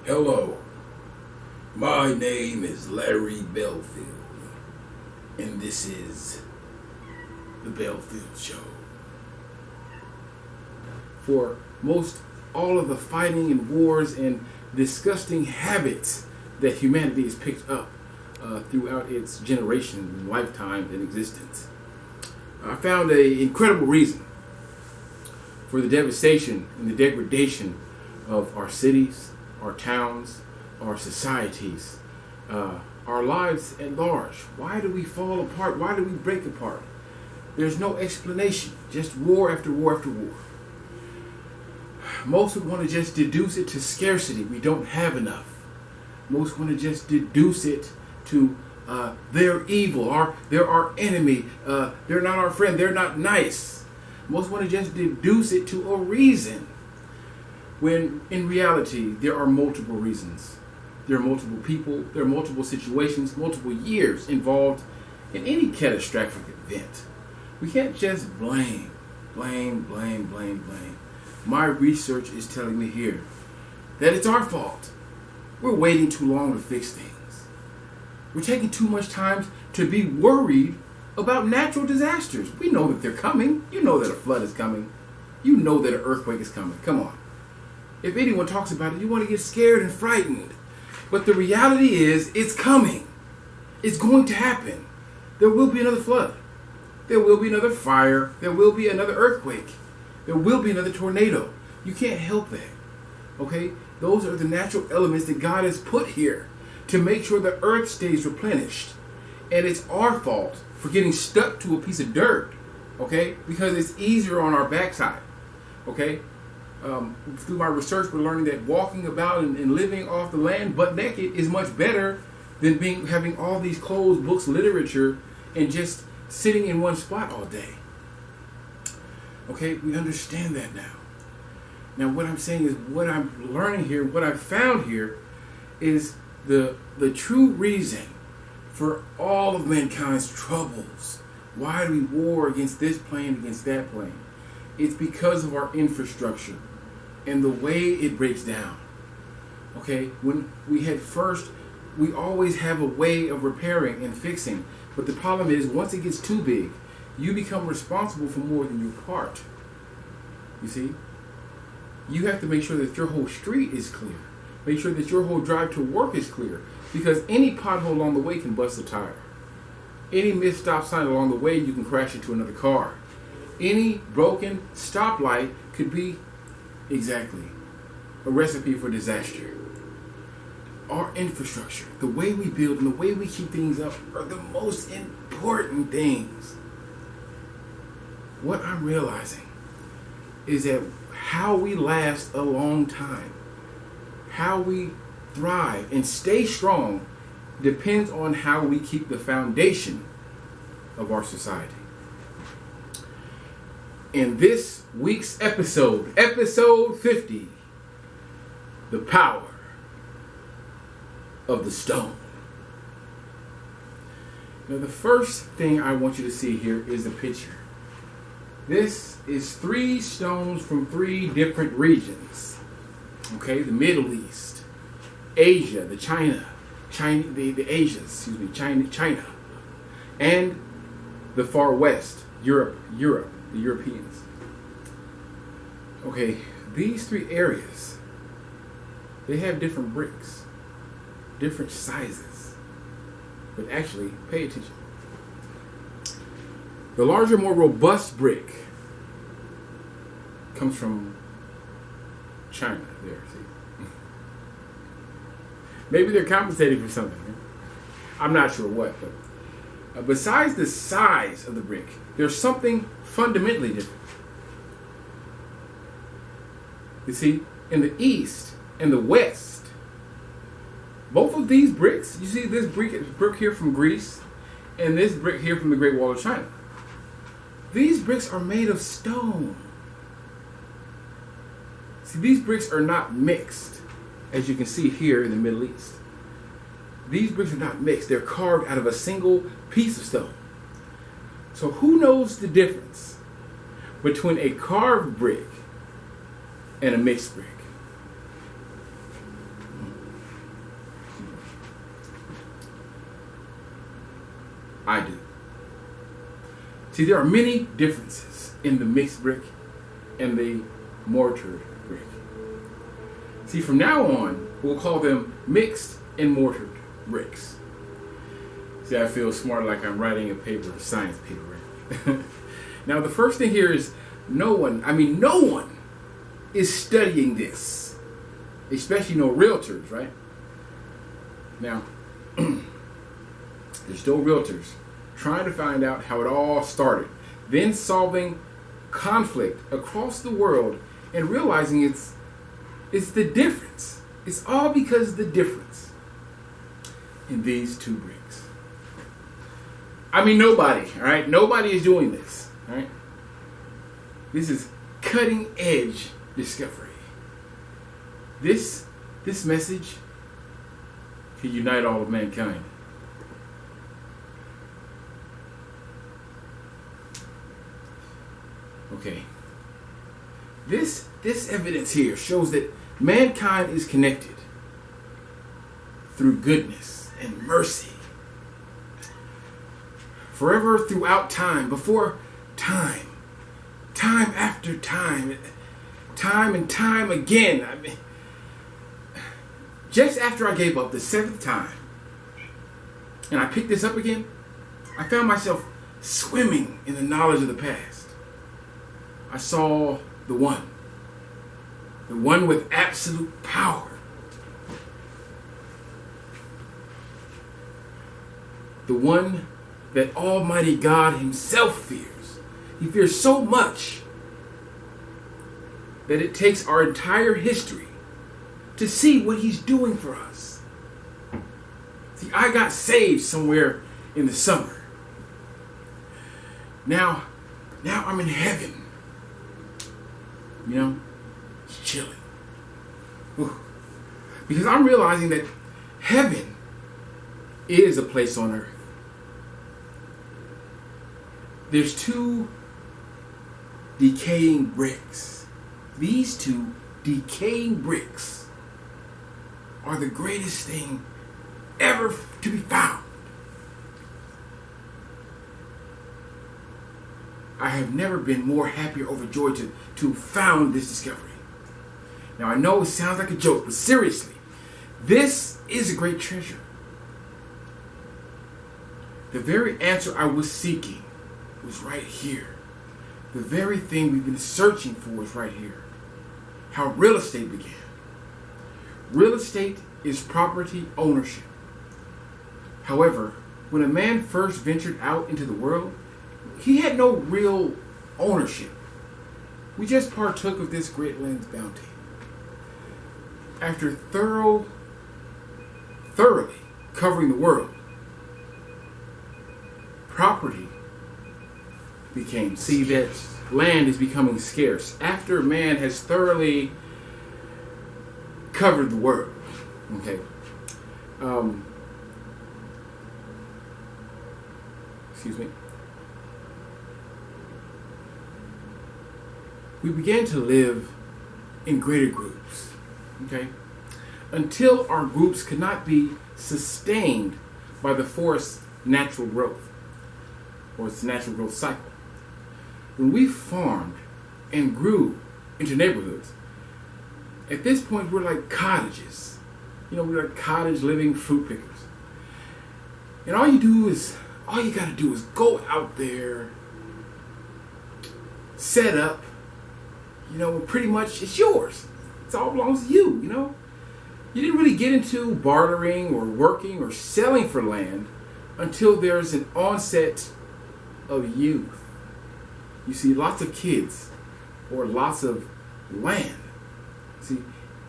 Hello, my name is Larry Belfield, and this is the Belfield Show. For most all of the fighting and wars and disgusting habits that humanity has picked up throughout its generations and lifetimes in existence, I found an incredible reason for the devastation and the degradation of our cities, our towns, our societies, our lives at large. Why do we fall apart? Why do we break apart? There's no explanation, just war after war after war. Most would want to just deduce it to scarcity. We don't have enough. Most want to just deduce it to they're evil, they're our enemy, they're not our friend, they're not nice. Most want to just deduce it to a reason, when in reality there are multiple reasons. There are multiple people, there are multiple situations, multiple years involved in any catastrophic event. We can't just blame. My research is telling me here that it's our fault. We're waiting too long to fix things. We're taking too much time to be worried about natural disasters. We know that they're coming. You know that a flood is coming. You know that an earthquake is coming. Come on. If anyone talks about it, you want to get scared and frightened. But the reality is, it's coming. It's going to happen. There will be another flood. There will be another fire. There will be another earthquake. There will be another tornado. You can't help that. Okay? Those are the natural elements that God has put here to make sure the earth stays replenished. And it's our fault for getting stuck to a piece of dirt. Okay? Because it's easier on our backside. Okay? Through my research, we're learning that walking about and living off the land butt naked is much better than having all these clothes, books, literature, and just sitting in one spot all day. Okay, we understand that now. Now, what I'm saying is, what I'm learning here, what I've found here, is the true reason for all of mankind's troubles. Why do we war against this plane, against that plane? It's because of our infrastructure and the way it breaks down. Okay, when we always have a way of repairing and fixing. But the problem is, once it gets too big, you become responsible for more than your part. You see? You have to make sure that your whole street is clear. Make sure that your whole drive to work is clear. Because any pothole along the way can bust a tire. Any missed stop sign along the way, you can crash into another car. Any broken stoplight could be exactly a recipe for disaster. Our infrastructure, the way we build and the way we keep things up, are the most important things. What I'm realizing is that how we last a long time, how we thrive and stay strong, depends on how we keep the foundation of our society. In this week's episode 50, the power of the stone. Now, the first thing I want you to see here is the picture. This is 3 stones from 3 different regions. Okay, the Middle East, Asia, China, and the far west, Europe, the Europeans. Okay, these 3 areas, they have different bricks, different sizes. But actually, pay attention. The larger, more robust brick comes from China. There, see? Maybe they're compensating for something. I'm not sure what, but besides the size of the brick, there's something fundamentally different. You see, in the East and the West, both of these bricks, you see this brick here from Greece and this brick here from the Great Wall of China. These bricks are made of stone. See, these bricks are not mixed, as you can see here in the Middle East. These bricks are not mixed. They're carved out of a single piece of stone. So who knows the difference between a carved brick and a mixed brick? See, there are many differences in the mixed brick and the mortared brick. See, from now on, we'll call them mixed and mortared bricks. See, I feel smart, like I'm writing a paper, a science paper, right? Now, the first thing here is no one is studying this, especially no realtors, right? Now, there's still realtors trying to find out how it all started, then solving conflict across the world and realizing it's the difference. It's all because of the difference in these two bricks. I mean, nobody, all right? Nobody is doing this, all right? This is cutting edge discovery. This message can unite all of mankind. Okay. This evidence here shows that mankind is connected through goodness and mercy. Forever throughout time, before time, time after time, time and time again. I mean, just after I gave up the seventh time and I picked this up again, I found myself swimming in the knowledge of the past. I saw the one with absolute power, the one that Almighty God himself fears. He fears so much that it takes our entire history to see what he's doing for us. See, I got saved somewhere in the summer. Now I'm in heaven. You know, it's chilling. Ooh. Because I'm realizing that heaven is a place on earth. There's two decaying bricks. These two decaying bricks are the greatest thing ever to be found. I have never been more happy or overjoyed to found this discovery. Now, I know it sounds like a joke, but seriously, this is a great treasure. The very answer I was seeking was right here. The very thing we've been searching for is right here. How real estate began. Real estate is property ownership. However, when a man first ventured out into the world, he had no real ownership. We just partook of this great land's bounty. After thoroughly covering the world, property became scarce. See that land is becoming scarce after man has thoroughly covered the world. Okay. Excuse me. We began to live in greater groups, okay? Until our groups could not be sustained by the forest's natural growth, or its natural growth cycle. When we farmed and grew into neighborhoods, at this point we're like cottages. You know, we're like cottage living fruit pickers. And all you gotta do is go out there, set up, you know, pretty much it's yours. It all belongs to you, you know. You didn't really get into bartering or working or selling for land until there's an onset of youth. You see, lots of kids or lots of land. See,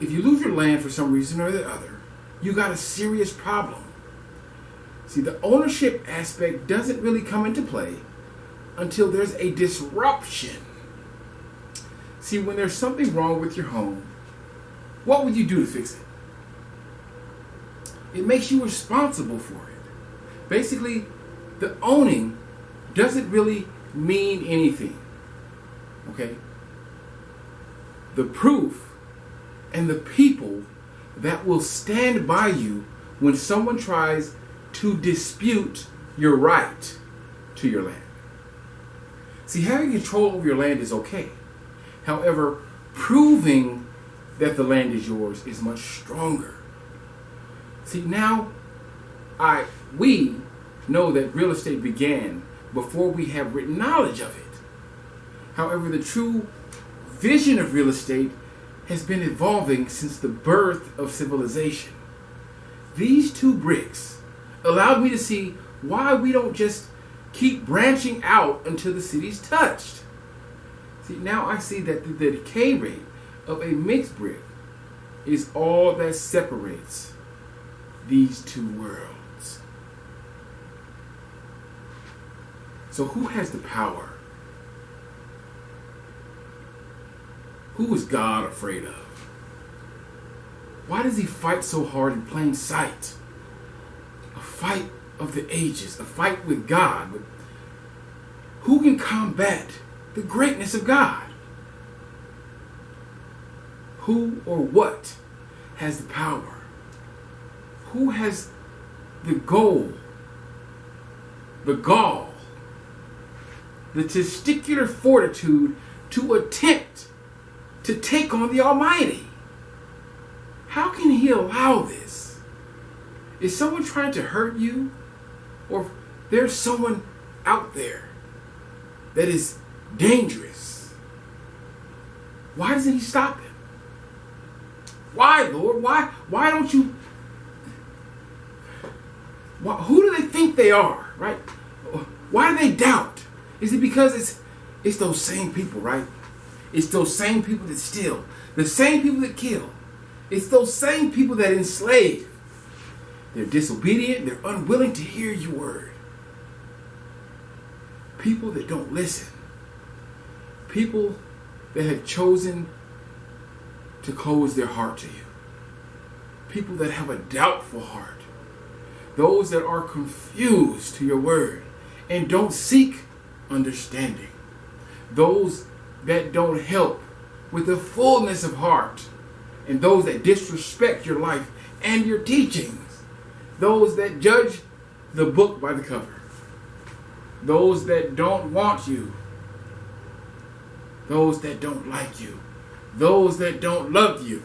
if you lose your land for some reason or the other, you got a serious problem. See, the ownership aspect doesn't really come into play until there's a disruption. See, when there's something wrong with your home, what would you do to fix it? It makes you responsible for it. Basically, the owning doesn't really mean anything. Okay? The proof and the people that will stand by you when someone tries to dispute your right to your land. See, having control over your land is okay. However, proving that the land is yours is much stronger. See, now we know that real estate began before we have written knowledge of it. However, the true vision of real estate has been evolving since the birth of civilization. These two bricks allowed me to see why we don't just keep branching out until the city's touched. See, now I see that the decay rate of a mixed brick is all that separates these two worlds. So who has the power? Who is God afraid of? Why does he fight so hard in plain sight? A fight of the ages, a fight with God. Who can combat the greatness of God? Who or what has the power? Who has the goal, the gall, the testicular fortitude to attempt to take on the Almighty? How can he allow this? Is someone trying to hurt you? Or there's someone out there that is dangerous? Why doesn't he stop him? Why, Lord? Why don't you? Who do they think they are, right? Why do they doubt? Is it because it's those same people, right? It's those same people that steal, the same people that kill. It's those same people that enslave. They're disobedient. They're unwilling to hear your word. People that don't listen. People that have chosen to close their heart to you. People that have a doubtful heart. Those that are confused to your word and don't seek understanding. Those that don't help with the fullness of heart. And those that disrespect your life and your teachings. Those that judge the book by the cover. Those that don't want you. Those that don't like you. Those that don't love you.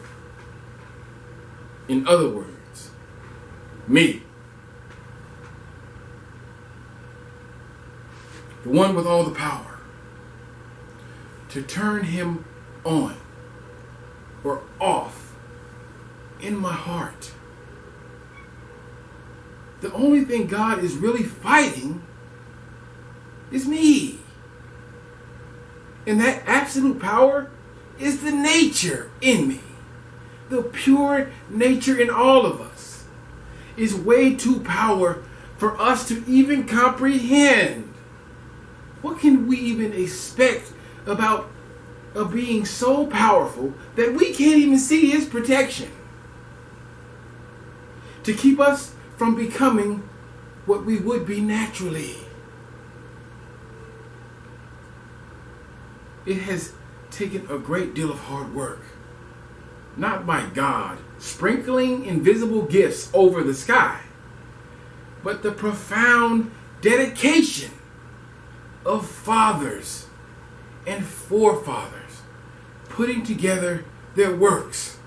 In other words, me. The one with all the power to turn him on or off in my heart. The only thing God is really fighting is me. And that absolute power is the nature in me. The pure nature in all of us is way too powerful for us to even comprehend. What can we even expect about a being so powerful that we can't even see his protection to keep us from becoming what we would be naturally? It has taken a great deal of hard work, not by God sprinkling invisible gifts over the sky, but the profound dedication of fathers and forefathers putting together their works,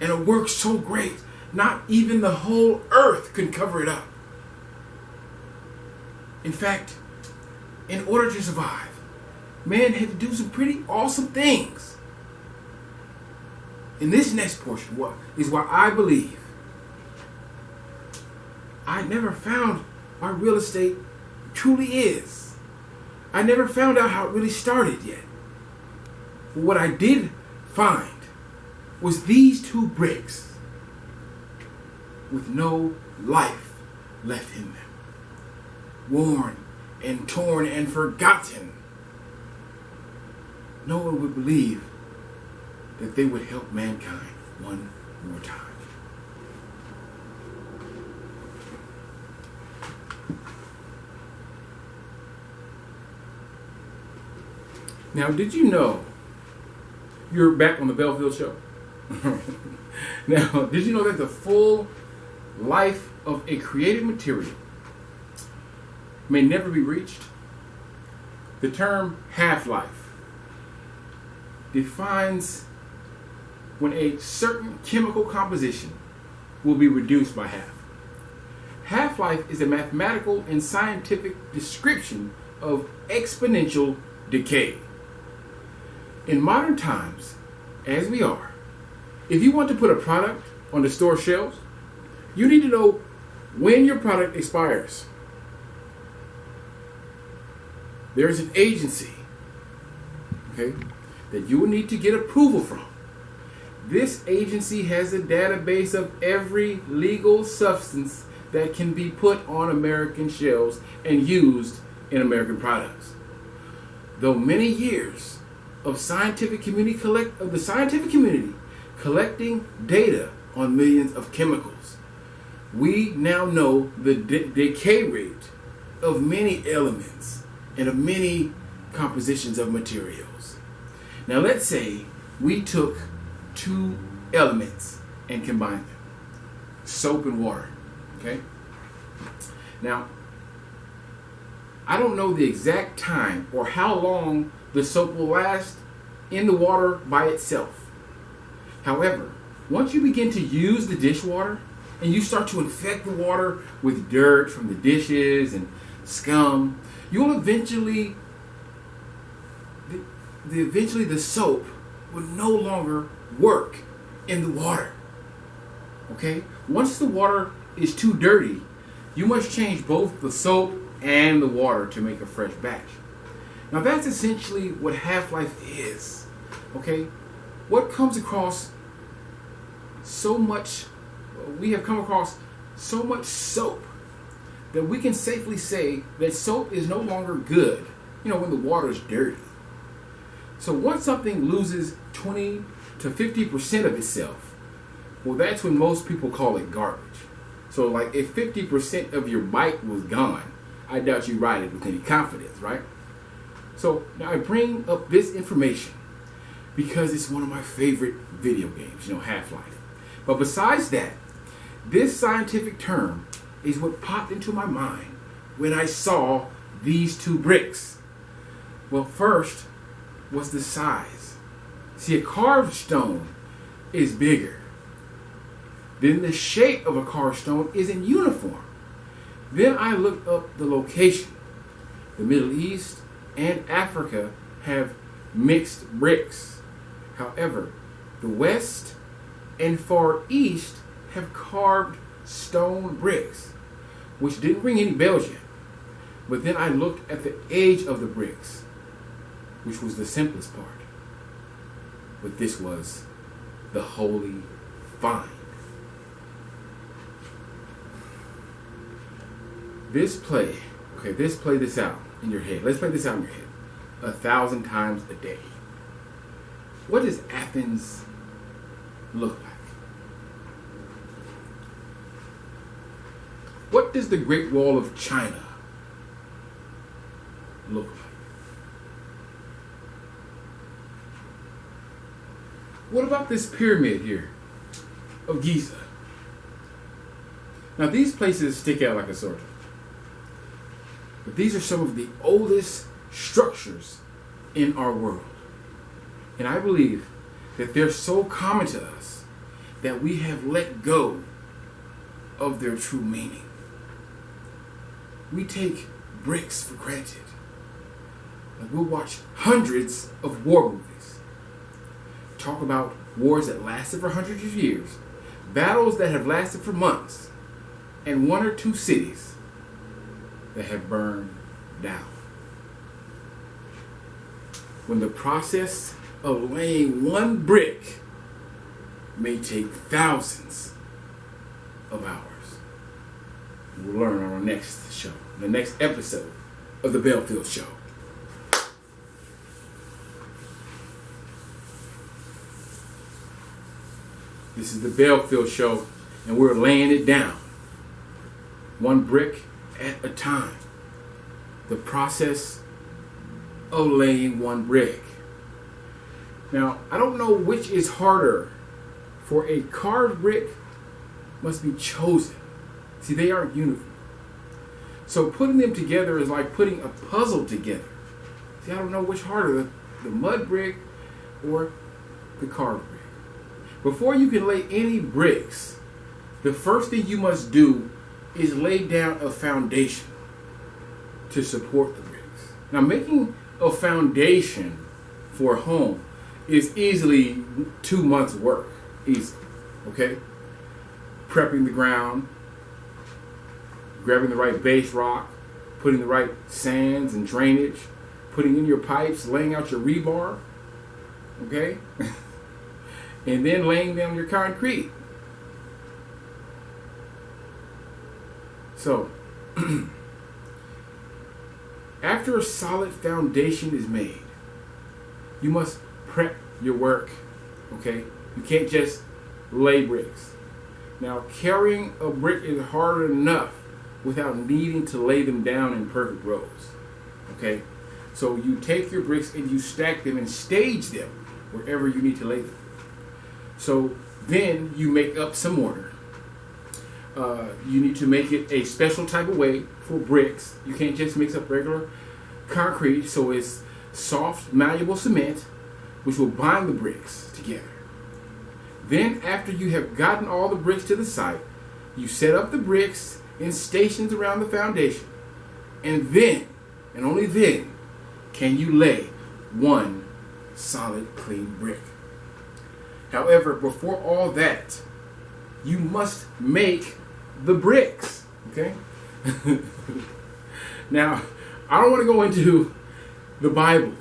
and a work so great not even the whole earth could cover it up. In fact, in order to survive, man had to do some pretty awesome things. In this next portion, what is why I believe I never found what real estate truly is. I never found out how it really started yet. But what I did find was these two bricks with no life left in them. Worn and torn and forgotten. No one would believe that they would help mankind one more time. Now, did you know, you're back on the Belfield show? Now, did you know that the full life of a created material may never be reached? The term half-life defines when a certain chemical composition will be reduced by half. Half-life is a mathematical and scientific description of exponential decay. In modern times, as we are, if you want to put a product on the store shelves, you need to know when your product expires. There's an agency, okay, that you will need to get approval from. This agency has a database of every legal substance that can be put on American shelves and used in American products. Though many years of the scientific community collecting data on millions of chemicals, we now know the decay rate of many elements and of many compositions of materials. Now let's say we took two elements and combined them, soap and water, okay? Now, I don't know the exact time or how long the soap will last in the water by itself. However, once you begin to use the dishwater and you start to infect the water with dirt from the dishes and scum, you'll eventually the soap will no longer work in the water. Okay? Once the water is too dirty, you must change both the soap and the water to make a fresh batch. Now that's essentially what half-life is. Okay? What comes across so much, we have come across so much soap that we can safely say that soap is no longer good, when the water is dirty. So once something loses 20 to 50% of itself, well, that's when most people call it garbage. So like if 50% of your bike was gone, I doubt you ride it with any confidence, right? So now I bring up this information because it's one of my favorite video games, Half-Life. But besides that, this scientific term is what popped into my mind when I saw these two bricks. Well, first was the size. See, a carved stone is bigger. Then the shape of a carved stone isn't uniform. Then I looked up the location. The Middle East and Africa have mixed bricks. However, the West and Far East have carved stone bricks, which didn't ring any bells yet. But then I looked at the age of the bricks, which was the simplest part. But this was the holy find. Let's play this out in your head. Let's play this out in your head 1,000 times a day. What does Athens look like? What does the Great Wall of China look like? What about this pyramid here of Giza? Now these places stick out like a sore thumb. But these are some of the oldest structures in our world. And I believe that they're so common to us that we have let go of their true meaning. We take bricks for granted. Like we'll watch hundreds of war movies. Talk about wars that lasted for hundreds of years. Battles that have lasted for months. And one or two cities that have burned down. When the process of laying one brick may take thousands of hours. We'll learn on our next show, the next episode of the Belfield Show. This is the Belfield Show, and we're laying it down. One brick at a time. The process of laying one brick. Now, I don't know which is harder, for a carved brick must be chosen. See, they aren't uniform. So putting them together is like putting a puzzle together. See, I don't know which harder, the mud brick or the carved brick. Before you can lay any bricks, the first thing you must do is lay down a foundation to support the bricks. Now, making a foundation for a home is easily 2 months' work. Easy. Okay? Prepping the ground, grabbing the right base rock, putting the right sands and drainage, putting in your pipes, laying out your rebar, okay? And then laying down your concrete. So, after a solid foundation is made, you must prep your work, okay? You can't just lay bricks. Now, carrying a brick is hard enough without needing to lay them down in perfect rows, okay? So you take your bricks and you stack them and stage them wherever you need to lay them. So then you make up some mortar. You need to make it a special type of way for bricks. You can't just mix up regular concrete, so it's soft, malleable cement, which will bind the bricks together. Then, after you have gotten all the bricks to the site, you set up the bricks in stations around the foundation. And then, and only then, can you lay one solid, clean brick. However, before all that, you must make the bricks. Okay? Now, I don't want to go into the Bible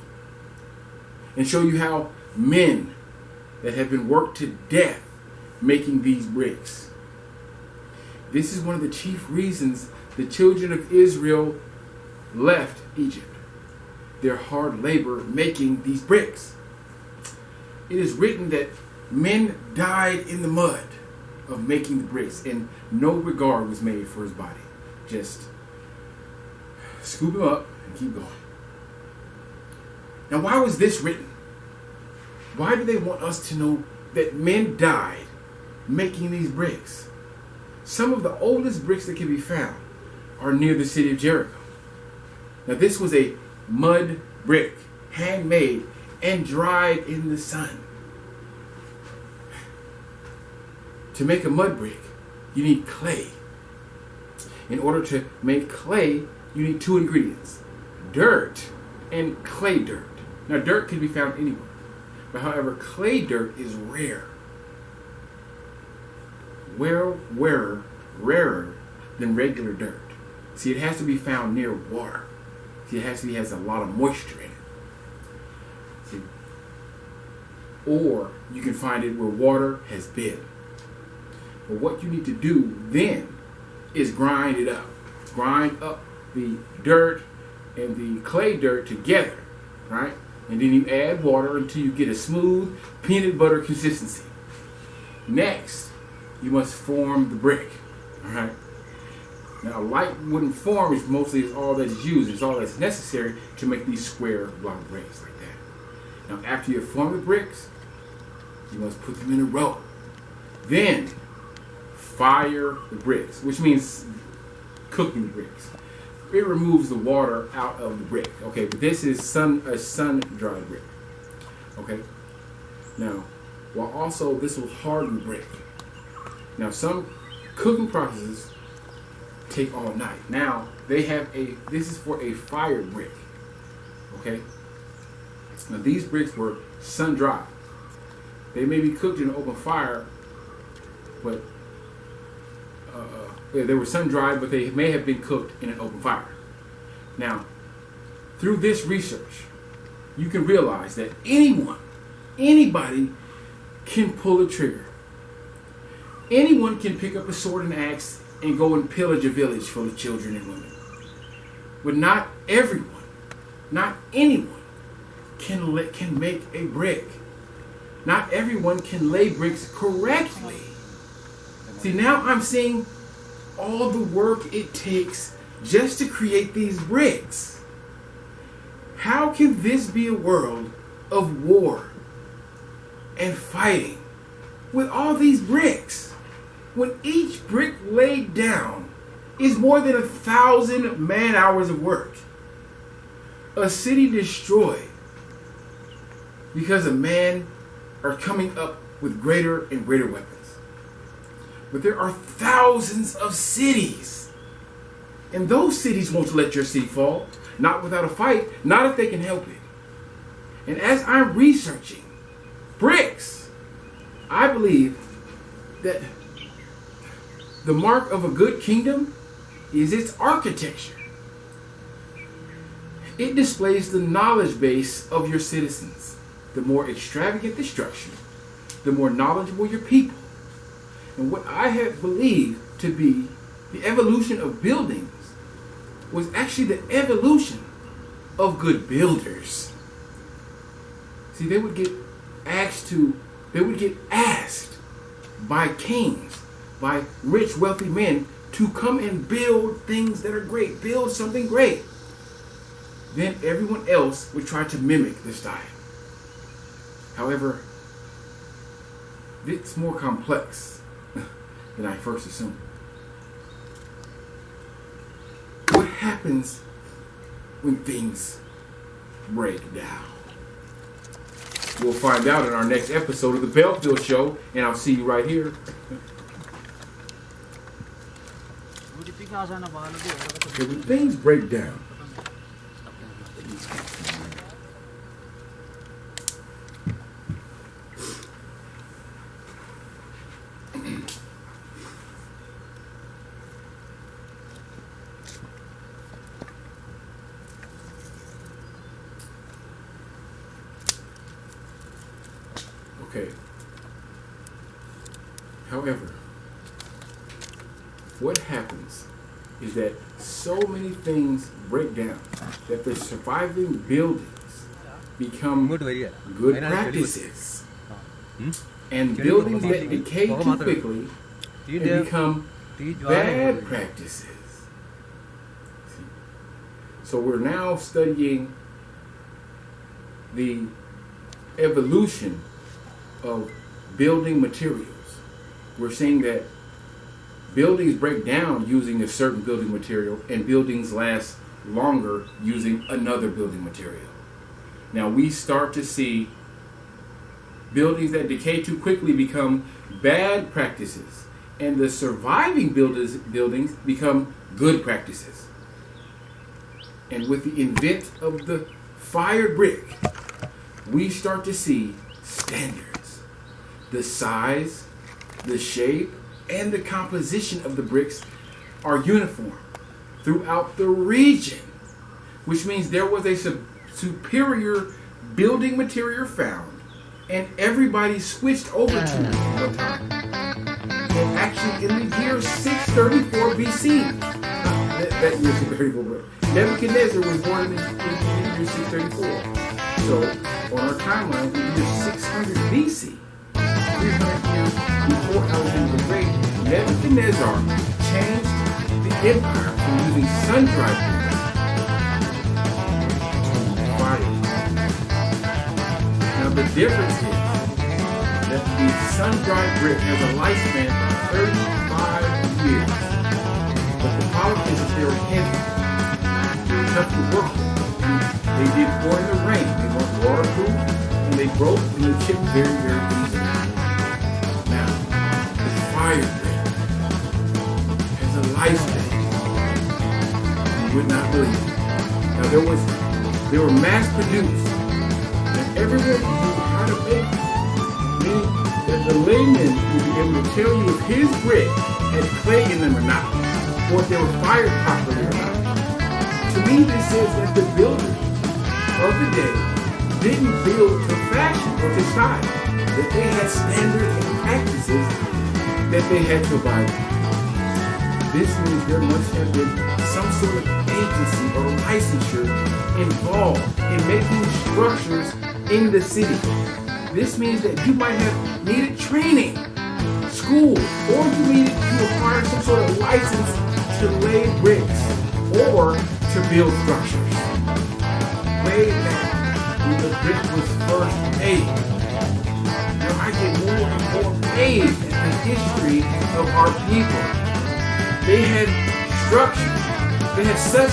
and show you how men that have been worked to death making these bricks. This is one of the chief reasons the children of Israel left Egypt. Their hard labor making these bricks. It is written that men died in the mud of making the bricks, and no regard was made for his body. Just scoop him up and keep going. Now, why was this written? Why do they want us to know that men died making these bricks? Some of the oldest bricks that can be found are near the city of Jericho. Now, this was a mud brick, handmade and dried in the sun. To make a mud brick, you need clay. In order to make clay, you need two ingredients: dirt and clay dirt. Now, dirt can be found anywhere, but however, clay dirt is rare. Rarer than regular dirt. See, it has to be found near water. See, it has a lot of moisture in it. See? Or you can find it where water has been. But what you need to do then is grind it up. Grind up the dirt and the clay dirt together, right? And then you add water until you get a smooth peanut butter consistency. Next, you must form the brick, all right? Now, a light wooden form is all that's used. It's all that's necessary to make these square block bricks like that. Now, after you have formed the bricks, you must put them in a row. Then, fire the bricks, which means cooking the bricks. It removes the water out of the brick. Okay, but this is a sun-dried brick. Okay. Now, while also this will harden the brick. Now, some cooking processes take all night. Now, this is for a fire brick. Okay. Now, these bricks were sun-dried. They may be cooked in an open fire, but they were sun-dried, but they may have been cooked in an open fire. Now, through this research, you can realize that anybody can pull a trigger. Anyone can pick up a sword and axe and go and pillage a village full of children and women. But not everyone, not anyone can make a brick. Not everyone can lay bricks correctly. See, now I'm seeing all the work it takes just to create these bricks. How can this be a world of war and fighting with all these bricks when each brick laid down is more than 1,000 man-hours of work? a city destroyed because of man are coming up with greater and greater weapons. But there are thousands of cities. And those cities won't let your city fall. Not without a fight. Not if they can help it. And as I'm researching bricks, I believe that the mark of a good kingdom is its architecture. It displays the knowledge base of your citizens. The more extravagant the structure, the more knowledgeable your people. And what I have believed to be the evolution of buildings was actually the evolution of good builders. See, they would get asked by kings, by rich, wealthy men to come and build things that are great, build something great. Then everyone else would try to mimic the style. However, it's more complex than I first assumed. What happens when things break down? We'll find out in our next episode of the Belfield Show, and I'll see you right here. Okay, when things break down, okay. However, what happens is that so many things break down that the surviving buildings become good practices. And buildings that decay too quickly become bad practices. So we're now studying the evolution of building materials. We're saying that buildings break down using a certain building material and buildings last longer using another building material. Now we start to see buildings that decay too quickly become bad practices, and the surviving buildings become good practices. And with the invent of the fire brick, we start to see standards. The size, the shape, and the composition of the bricks are uniform throughout the region, which means there was a superior building material found, and everybody switched over to it at time. And actually, in the year 634 BC, that year 634, Nebuchadnezzar was born in the year 634. So, on our timeline, in the year 600 BC, 300 years before Alexander the Great, Nebuchadnezzar changed the empire from using sun-dried bricks to fire. Now the difference is that the sun-dried brick has a lifespan of 35 years. But the politicians, they were heavy. They were tough to work with. They did pour in the rain. They weren't waterproof, and they broke and they chipped very, very easily. Now, the fire brick has a lifespan. You would not believe it. Now they were mass produced. And everyone knew how to make them. Meaning that the layman would be able to tell you if his brick had clay in them or not, or if they were fired properly or not. To me, this says that the builders of the day didn't build to fashion or to style, that they had standards and practices that they had to abide by. This means there must have been some sort of agency or licensure involved in making structures in the city. This means that you might have needed training, school, or you needed to acquire some sort of license to lay bricks or to build structures. Way back when the brick was first made. Now I get more and more amazed at the history of our people. They had structure. They had such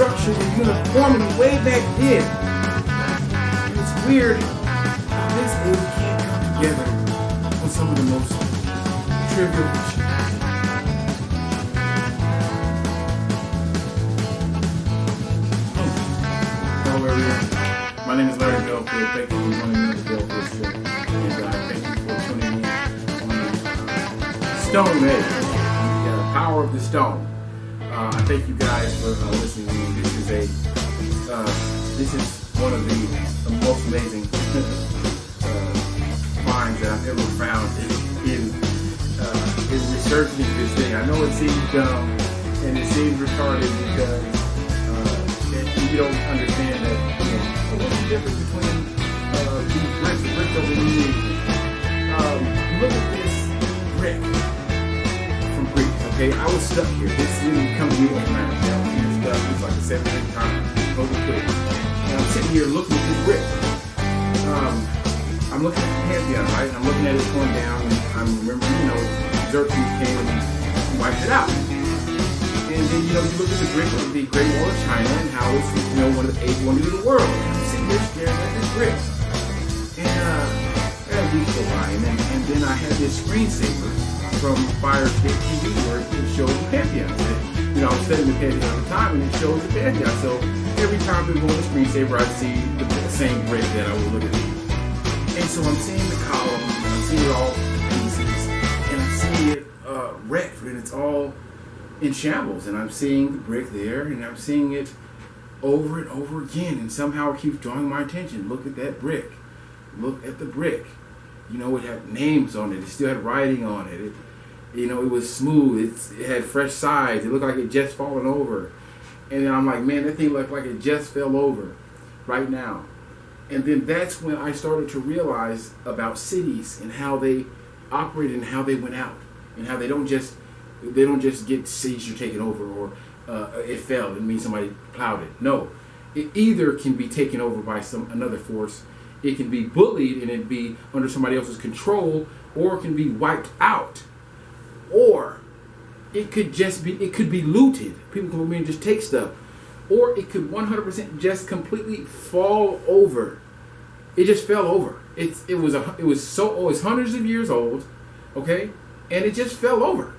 structure and uniformity way back then. And it's weird how this age can't come together with some of the most trivial issues. Hello everyone. My name is Larry Belfield. Thank you for joining me on the Belfield Show. And thank you for tuning in on the Stone Age, the power of the stone. I thank you guys for listening to me. This is one of the most amazing finds that I've ever found in researching this thing. I know it seems dumb and it seems retarded because you don't understand that. What's the difference between these bricks that we use? Look at this brick from Greece. Okay, I was stuck here. This didn't come to me overnight. I was here stuck. It was like a 7-8 time. Over quick. And I'm sitting here looking at this brick. I'm looking at the Pantheon, right? And I'm looking at it going down, and I'm remembering, Xerxes came and wiped it out. And then, you look at the brick of the Great Wall of China and how it's, one of the 8 wonders of the world. And I'm sitting here staring at this brick. And a week go by, and then I had this screensaver from Fire Stick TV where it showed the Pantheon. And, I was studying the Pantheon at the time, and it shows the Pantheon. So every time we go on the screensaver, I'd see the same brick that I was looking at. And so I'm seeing the columns, and I'm seeing it all pieces, and I'm seeing it wrecked, and it's all in shambles. And I'm seeing the brick there, and I'm seeing it over and over again, and somehow it keeps drawing my attention. Look at that brick. Look at the brick. It had names on it. It still had writing on it. It was smooth. It had fresh sides. It looked like it just fallen over. And then I'm like, man, that thing looked like it just fell over right now. And then that's when I started to realize about cities and how they operated and how they went out, and how they don't just get seized or taken over, or it fell. It means somebody plowed it. No, it either can be taken over by another force. It can be bullied and it be under somebody else's control, or it can be wiped out, or it could be looted. People can come in and just take stuff. Or it could 100% just completely fall over. It just fell over. It was so old. It's hundreds of years old, okay? And it just fell over.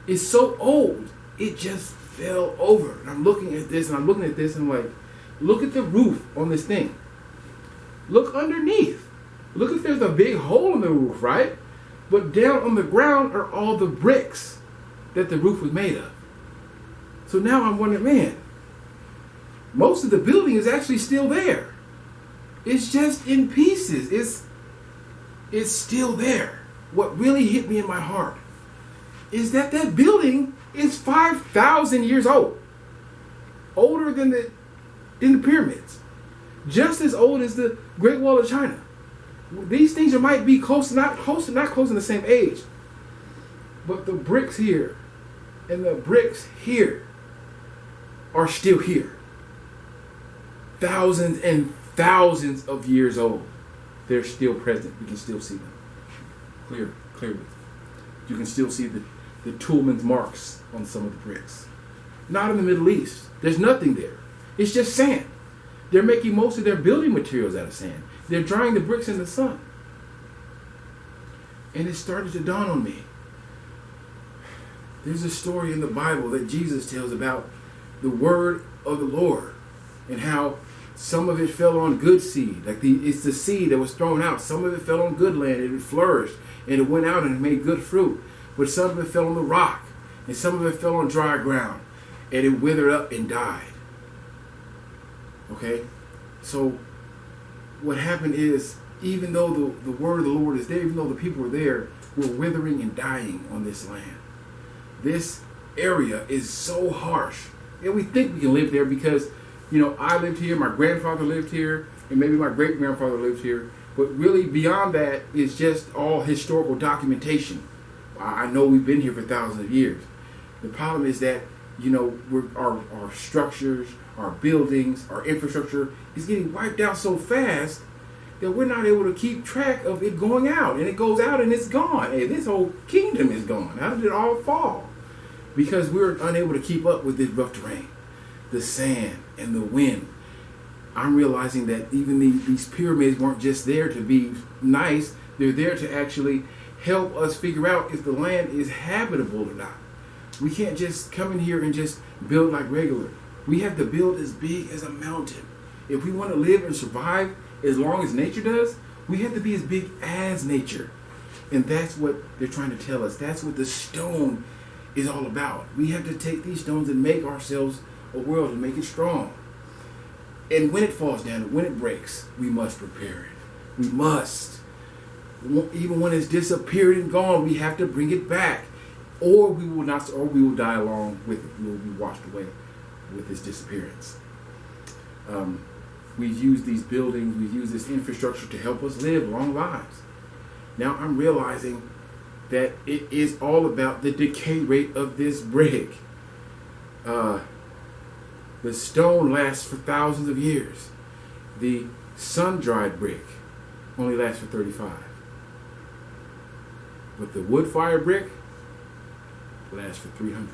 It's so old, it just fell over. And I'm looking at this, and I'm like, look at the roof on this thing. Look underneath. Look if there's a big hole in the roof, right? But down on the ground are all the bricks that the roof was made of. So now I'm wondering, man, most of the building is actually still there. It's just in pieces. It's still there. What really hit me in my heart is that building is 5,000 years old. Older than the pyramids. Just as old as the Great Wall of China. These things might be not close in the same age. But the bricks here and the bricks here are still here. Thousands and thousands of years old. They're still present. You can still see them. Clearly. You can still see the toolman's marks on some of the bricks. Not in the Middle East. There's nothing there. It's just sand. They're making most of their building materials out of sand. They're drying the bricks in the sun. And it started to dawn on me. There's a story in the Bible that Jesus tells about the word of the Lord and how some of it fell on good seed. It's the seed that was thrown out. Some of it fell on good land and it flourished and it went out and it made good fruit. But some of it fell on the rock and some of it fell on dry ground and it withered up and died. Okay? So what happened is, even though the word of the Lord is there, even though the people are there, we're withering and dying on this land. This area is so harsh. And we think we can live there because, I lived here, my grandfather lived here, and maybe my great-grandfather lived here. But really beyond that is just all historical documentation. I know we've been here for thousands of years. The problem is that, our structures, our buildings, our infrastructure is getting wiped out so fast that we're not able to keep track of it going out. And it goes out and it's gone. Hey, this whole kingdom is gone. How did it all fall? Because we're unable to keep up with this rough terrain. the sand, and the wind. I'm realizing that even these pyramids weren't just there to be nice. They're there to actually help us figure out if the land is habitable or not. We can't just come in here and just build like regular. We have to build as big as a mountain. If we want to live and survive as long as nature does, we have to be as big as nature. And that's what they're trying to tell us. That's what the stone is all about. We have to take these stones and make ourselves a world and make it strong. And when it falls down, when it breaks, we must repair it. We must. Even when it's disappeared and gone, we have to bring it back. Or we will not, or we will die along with it. We will be washed away with its disappearance. We've used these buildings, we've used this infrastructure to help us live long lives. Now I'm realizing that it is all about the decay rate of this brick. The stone lasts for thousands of years. The sun-dried brick only lasts for 35. But the wood-fired brick lasts for 300.